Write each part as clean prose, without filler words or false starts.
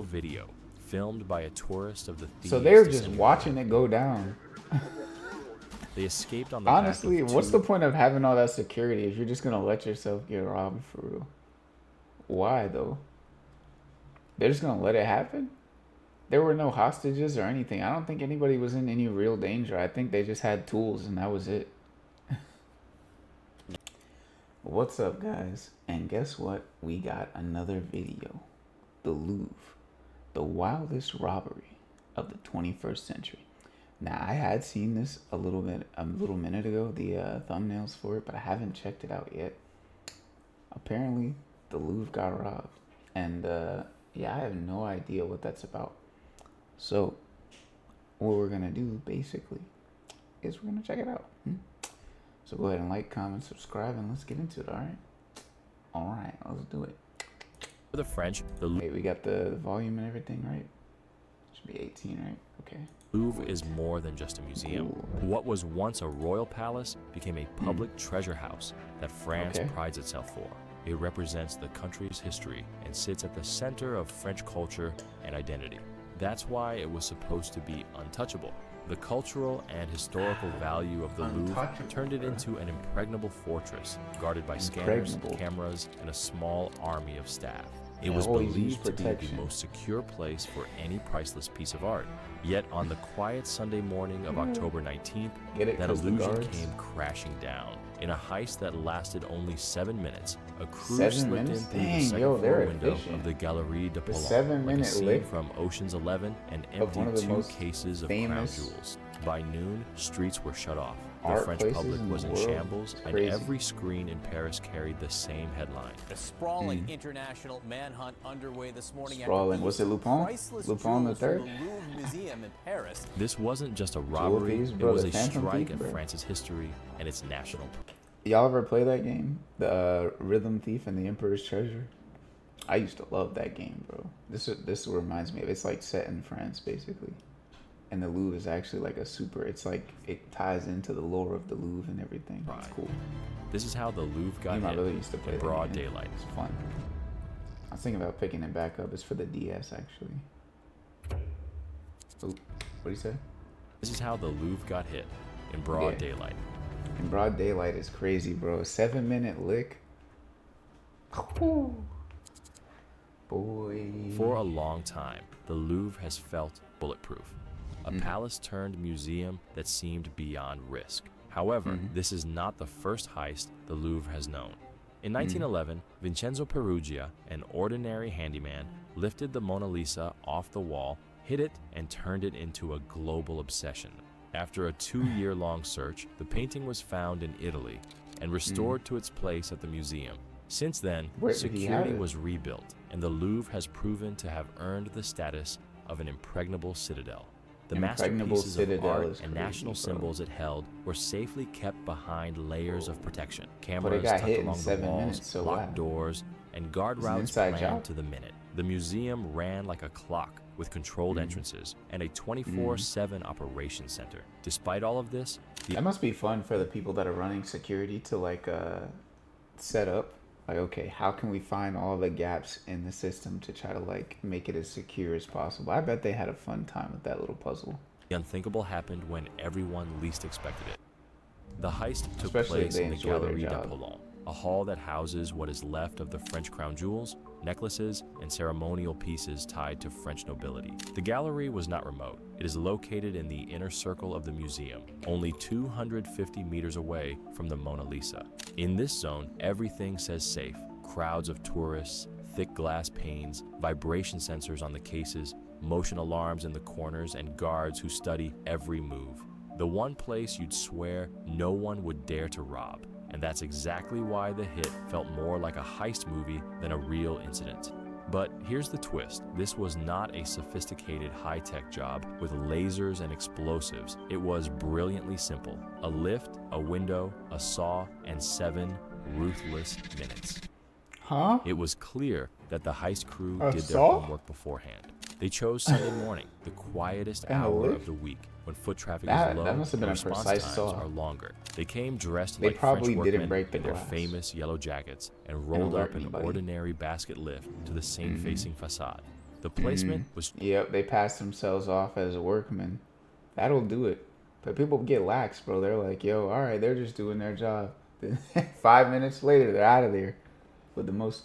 video filmed by a tourist of the thieves. So they're just watching it go down. They escaped on the Honestly, what's the point of having all that security if you're just gonna let yourself get robbed for real? Why though? They're just gonna let it happen? There were no hostages or anything. I don't think anybody was in any real danger. I think they just had tools and that was it. What's up, guys? And guess what? We got another video. The Louvre. The wildest robbery of the 21st century. Now, I had seen this a little minute ago, the thumbnails for it, but I haven't checked it out yet. Apparently, the Louvre got robbed. And, yeah, I have no idea what that's about. So, what we're going to do, basically, is we're going to check it out. So, go ahead and like, comment, subscribe, and let's get into it, alright? Alright, let's do it. For the French, the Wait, we got the volume and everything, right? Should be 18, right? Okay. Louvre is more than just a museum. Ooh. What was once a royal palace became a public treasure house that France prides itself for. It represents the country's history and sits at the center of French culture and identity. That's why it was supposed to be untouchable. The cultural and historical value of the Louvre turned it into an impregnable fortress, guarded by scanners, cameras, and a small army of staff. It was believed to be the most secure place for any priceless piece of art. Yet on the quiet Sunday morning of October 19th, that illusion came crashing down. In a heist that lasted only 7 minutes, a crew slipped in through the second-floor window of the Galerie de Poland, like a scene from Ocean's 11, and emptied 2 cases of crown jewels. By noon, streets were shut off. The French public was in shambles, and every screen in Paris carried the same headline. A sprawling international manhunt underway this morning. Sprawling. Was it Lupin? Lupin the Third? Museum in Paris. This wasn't just a robbery, it was a strike at France's history and its national. Y'all ever play that game? The Rhythm Thief and the Emperor's Treasure? I used to love that game, bro. This reminds me of, it's like set in France, basically. And the Louvre is actually like a super, it's like, it ties into the lore of the Louvre and everything. It's cool. This is how the Louvre got hit in broad daylight. It's fun. I was thinking about picking it back up. It's for the DS, actually. Oh, what'd you say? This is how the Louvre got hit in broad daylight. In broad daylight is crazy, bro. 7-minute lick. Ooh. Boy. For a long time, the Louvre has felt bulletproof. A palace turned museum that seemed beyond risk. However, this is not the first heist the Louvre has known. In 1911, Vincenzo Peruggia, an ordinary handyman, lifted the Mona Lisa off the wall, hid it, and turned it into a global obsession. After a 2-year-long search, the painting was found in Italy and restored to its place at the museum. Since then, security was rebuilt, and the Louvre has proven to have earned the status of an impregnable citadel. The masterpieces of art and national symbols it held were safely kept behind layers of protection. Cameras tucked along the walls, locked doors, and guard routes planned to the minute. The museum ran like a clock with controlled entrances and a 24/7 operations center. Despite all of this, that must be fun for the people that are running security to like set up. Like, okay, how can we find all the gaps in the system to try to like make it as secure as possible? I bet they had a fun time with that little puzzle. The unthinkable happened when everyone least expected it. The heist took place in the Galerie de Poland, a hall that houses what is left of the French crown jewels, necklaces, and ceremonial pieces tied to French nobility. The gallery was not remote. It is located in the inner circle of the museum, only 250 meters away from the Mona Lisa. In this zone, everything says safe. Crowds of tourists, thick glass panes, vibration sensors on the cases, motion alarms in the corners, and guards who study every move. The one place you'd swear no one would dare to rob. And that's exactly why the hit felt more like a heist movie than a real incident. But here's the twist. This was not a sophisticated high-tech job with lasers and explosives. It was brilliantly simple. A lift, a window, a saw, and 7 ruthless minutes. Huh? It was clear that the heist crew did their homework beforehand. They chose Sunday morning, the quietest hour of the week, when foot traffic is low and response times are longer. They came dressed like French workmen in their famous yellow jackets and rolled up an ordinary basket lift to the Seine-facing facade. The placement was... Yep, they passed themselves off as workmen. That'll do it. But people get lax, bro. They're like, yo, all right, they're just doing their job. Then 5 minutes later, they're out of there with the most...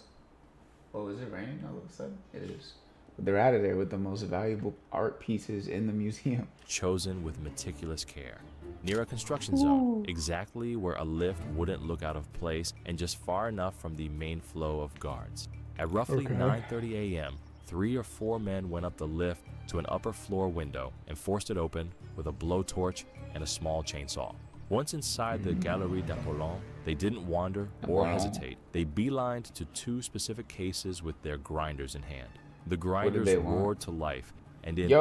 Oh, is it raining all of a sudden? It is. But they're out of there with the most valuable art pieces in the museum. Chosen with meticulous care. Near a construction zone, exactly where a lift wouldn't look out of place and just far enough from the main flow of guards. At roughly 9:30 a.m., 3 or 4 men went up the lift to an upper floor window and forced it open with a blowtorch and a small chainsaw. Once inside the Galerie d'Apollon, they didn't wander or hesitate. They beelined to 2 specific cases with their grinders in hand. The grinders roared to life, and in I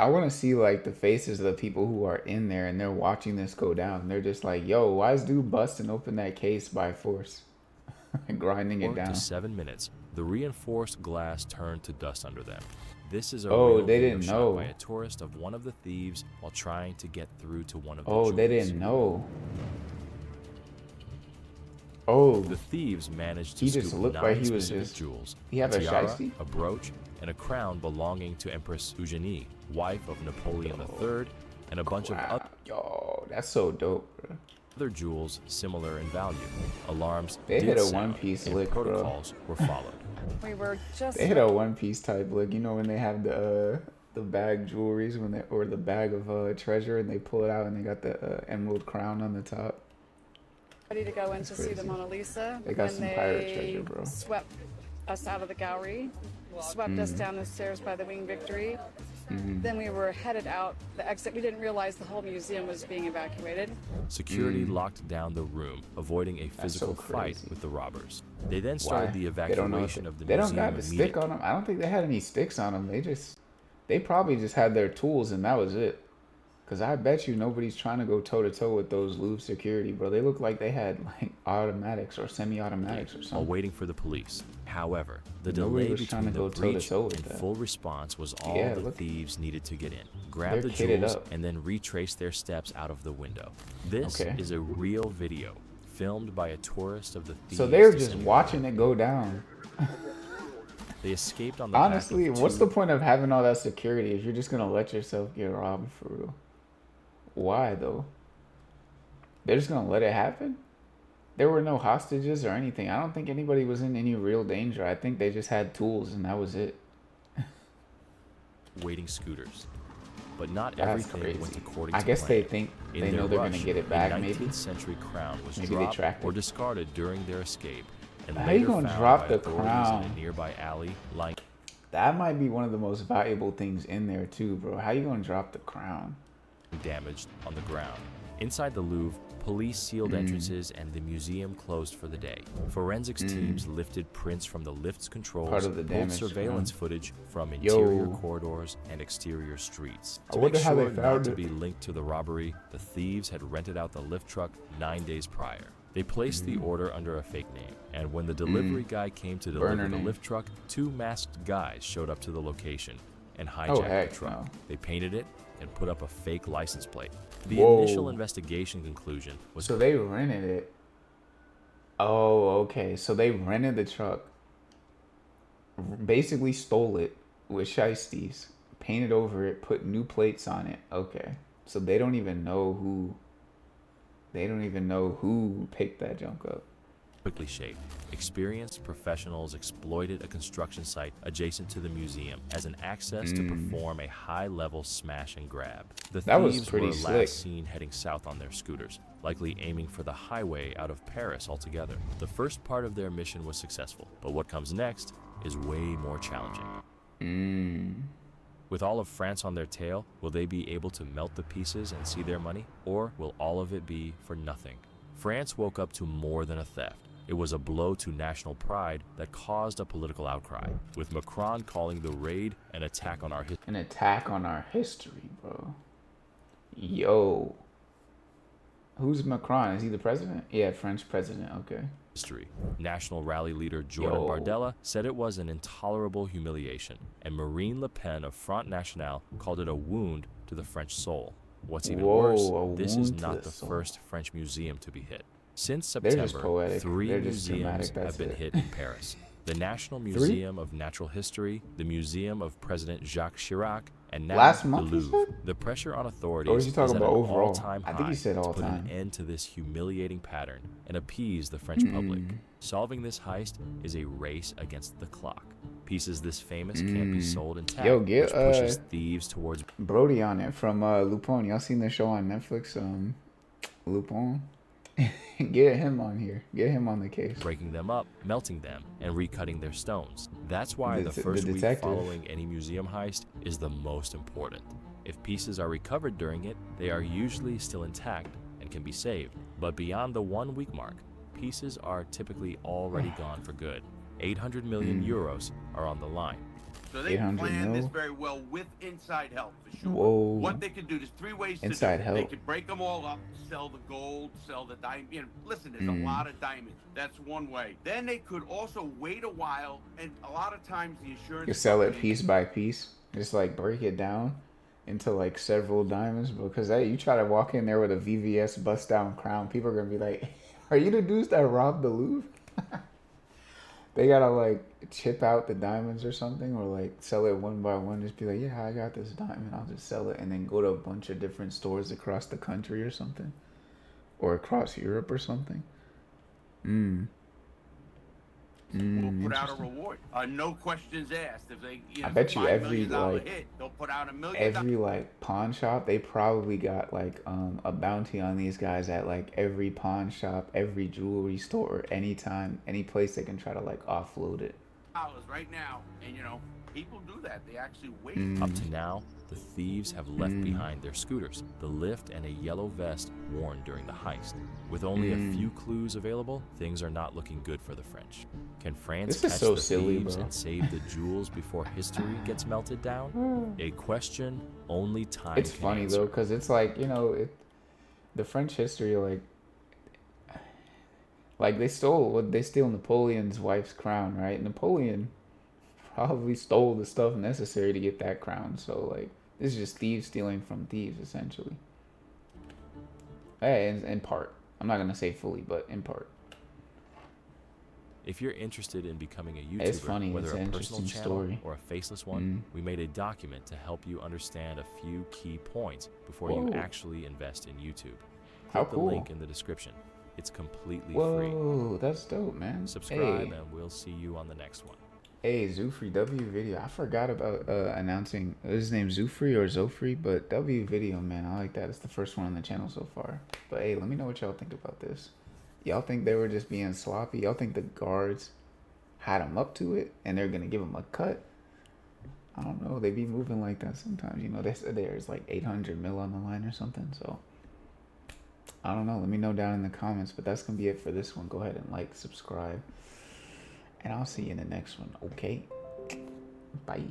want to see like the faces of the people who are in there and they're watching this go down. They're just like, yo, why is dude busting open that case by force? Grinding it down. To 7 minutes, the reinforced glass turned to dust under them. This is a they didn't know. By a tourist of one of the thieves while trying to get through to one of the jewels. They didn't know. The thieves managed to just looked like he was just jewels. He had a tiara, a brooch, and a crown belonging to Empress Eugenie, wife of Napoleon III, and a bunch of other... Yo, that's so dope, bro. Other jewels similar in value. Alarms they hit a one-piece lick, protocols were followed. They hit a one-piece type lick. You know when they have the bag jewelries or the bag of treasure and they pull it out and they got the emerald crown on the top. Ready to go in to see the Mona Lisa. They got some pirate treasure, bro. Swept us out of the gallery, swept us down the stairs by the Winged Victory. Then we were headed out the exit. We didn't realize the whole museum was being evacuated. Security locked down the room, avoiding a physical fight with the robbers. They then started the evacuation of the museum. They don't got a stick on them. I don't think they had any sticks on them. They probably just had their tools and that was it. Because I bet you nobody's trying to go toe-to-toe with those Louvre security, bro. They look like they had like automatics or semi-automatics or something. While waiting for the police. However, the delay between the breach and full response was all the thieves needed to get in, grab the jewels, and then retrace their steps out of the window. This is a real video, filmed by a tourist of the thieves. So they're just watching it go down. They escaped on the Honestly, what's the point of having all that security if you're just going to let yourself get robbed for real? Why though? They're just gonna let it happen? There were no hostages or anything. I don't think anybody was in any real danger. I think they just had tools and that was it. Waiting scooters. But not everything went according to plan. I guess they think they know they're gonna get it back. A maybe 19th century crown was dropped or discarded during their escape, and how you gonna drop the crown in a nearby alley? That might be one of the most valuable things in there too, bro. How you gonna drop the crown? Damaged on the ground. Inside the Louvre, police sealed entrances and the museum closed for the day. Forensics teams lifted prints from the lift's controls, pulled surveillance footage from interior corridors and exterior streets. To make sure not to be linked to the robbery, the thieves had rented out the lift truck 9 days prior. They placed the order under a fake name, and when the delivery guy came to deliver the lift truck, 2 masked guys showed up to the location and hijacked the truck. They painted it and put up a fake license plate. The initial investigation conclusion was... So they rented it. Oh, okay. So they rented the truck, basically stole it with shiesties, painted over it, put new plates on it. Okay. So they don't even know who... picked that junk up. Quickly shaped. Experienced professionals exploited a construction site adjacent to the museum as an access to perform a high-level smash and grab. The thieves were last seen heading south on their scooters, likely aiming for the highway out of Paris altogether. The first part of their mission was successful, but what comes next is way more challenging. With all of France on their tail, will they be able to melt the pieces and see their money? Or will all of it be for nothing? France woke up to more than a theft. It was a blow to national pride that caused a political outcry, with Macron calling the raid an attack on our history. An attack on our history, bro. Yo. Who's Macron? Is he the president? Yeah, French president, okay. National Rally leader Jordan Bardella said it was an intolerable humiliation, and Marine Le Pen of Front National called it a wound to the French soul. What's even worse, this is not the first French museum to be hit. Since September, 3 museums have been hit in Paris. The National Museum of Natural History, the Museum of President Jacques Chirac, and now Last the month, you Louvre. said? The pressure on Or authorities was you is talking at an about overall? all-time I think high you said to all put an time. end to this humiliating pattern and appease the French public. Solving this heist is a race against the clock. Pieces this famous can't be sold intact, Yo, get which pushes thieves towards Brody on it from Lupin. Y'all seen the show on Netflix? Lupin. Get him on here. Get him on the case. breaking them up, melting them, and recutting their stones. That's why the first week detective. following any museum heist is the most important. If pieces are recovered during it, they are usually still intact and can be saved. But beyond the 1 week mark, pieces are typically already gone for good. 800 million euros are on the line. So they 800 planned this mil? very well with inside help, for sure. Whoa. What they could do, there's 3 ways Inside to do it. help. They could break them all up, sell the gold, sell the diamond. You know, listen, there's a lot of diamonds. That's one way. Then they could also wait a while, and a lot of times the insurance You sell it company- piece by piece. Just like break it down into like several diamonds. Because hey, you try to walk in there with a VVS bust down crown, people are gonna be like, "Are you the dudes that robbed the Louvre?" They gotta like chip out the diamonds or something, or like sell it one by one. Just be like, "Yeah, I got this diamond. I'll just sell it," and then go to a bunch of different stores across the country or something, or across Europe or something. We'll put out a reward. No questions asked. If they, I bet you $5 every million like hit, they'll put out $1 million. every like pawn shop, they probably got like a bounty on these guys at like every pawn shop, every jewelry store, anytime, any place they can try to like offload it. Right now, and people do that. They actually wait. Up to now, the thieves have left behind their scooters, the lift, and a yellow vest worn during the heist. With only a few clues available, things are not looking good for the French. Can France This is catch so the silly, thieves bro. and save the jewels before history gets melted down? A question only time It's can funny answer. though, because it's like, the French history, like they steal Napoleon's wife's crown, right? Napoleon probably stole the stuff necessary to get that crown. So like, this is just thieves stealing from thieves, essentially. Hey, in part. I'm not gonna say fully, but in part. If you're interested in becoming a YouTuber, It's funny, whether it's a an personal interesting channel story. or a faceless one, we made a document to help you understand a few key points before you Whoa. actually invest in YouTube. How Click cool. the link in the description. It's completely free. Whoa, that's dope, man. Subscribe Hey. and we'll see you on the next one. Hey, Zufri, W Video. I forgot about announcing his name Zufri or Zofri, but W Video, man, I like that. It's the first one on the channel so far. But hey, let me know what y'all think about this. Y'all think they were just being sloppy? Y'all think the guards had him up to it and they're gonna give him a cut? I don't know. They be moving like that sometimes. They said there's like 800 mil on the line or something. So I don't know. Let me know down in the comments. But that's gonna be it for this one. Go ahead and like, subscribe. And I'll see you in the next one, okay? Bye.